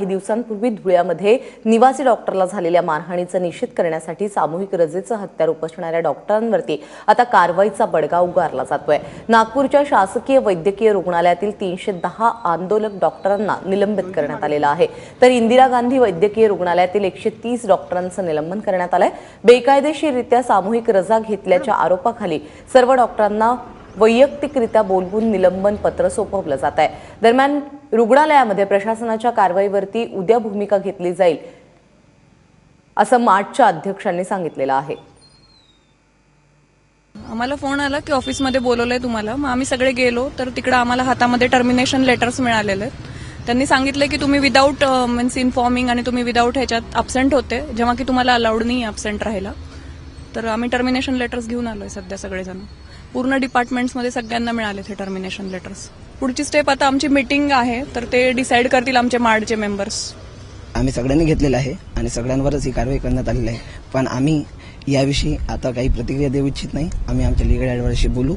काही दिवसांपूर्वी धुळ्यामध्ये निवासी डॉक्टरला झालेल्या मारहाणीचा निषेध करण्यासाठी सामूहिक रजेचं हत्यार उपसणाऱ्या डॉक्टरांवरती आता कारवाईचा बडगा उगारला जातोय। नागपूरच्या शासकीय वैद्यकीय रुग्णालयातील 310 आंदोलक डॉक्टरांना निलंबित करण्यात आलेलं आहे, तर इंदिरा गांधी वैद्यकीय रुग्णालयातील 130 डॉक्टरांचं निलंबन करण्यात आलंय। बेकायदेशीररित्या सामूहिक रजा घेतल्याच्या आरोपाखाली सर्व डॉक्टरांना वैयक्तिकरित्या बोलवून निलंबन पत्र सोपवलं जात आहे। दरम्यान रुग्णालयामध्ये प्रशासनाच्या कारवाईवरती उद्या भूमिका घेतली जाईल असं मार्टच्या अध्यक्षांनी सांगितलेलं आहे। आम्हाला फोन आला की ऑफिसमध्ये बोलवलंय तुम्हाला, मग आम्ही सगळे गेलो तर तिकडे आम्हाला हातामध्ये टर्मिनेशन लेटर्स मिळालेले आहेत। त्यांनी सांगितलं की तुम्ही विदाऊट मीन्स इन्फॉर्मिंग आणि तुम्ही विदाऊट ह्याच्यात अब्सेंट होते, जेव्हा की तुम्हाला अलाउड नाही अब्सेंट राहायला। तर आम्ही टर्मिनेशन लेटर्स घेऊन आलोय सध्या सगळेजण, पूर्ण डिपार्टमेंट्समध्ये सगळ्यांना मिळाले हे टर्मिनेशन लेटर्स। पुढची स्टेप आता आमची मीटिंग आहे, तर ते डिसाईड करतील आमचे मार्डचे मेंबर्स। आम्ही सगळ्यांनी घेतलेलं आहे आणि सगळ्यांवरच ही कारवाई करण्यात आलेली आहे, पण आम्ही याविषयी आता काही प्रतिक्रिया देऊ इच्छित नाही। आम्ही आमच्या लीगल ॲडवायझरशी बोलू।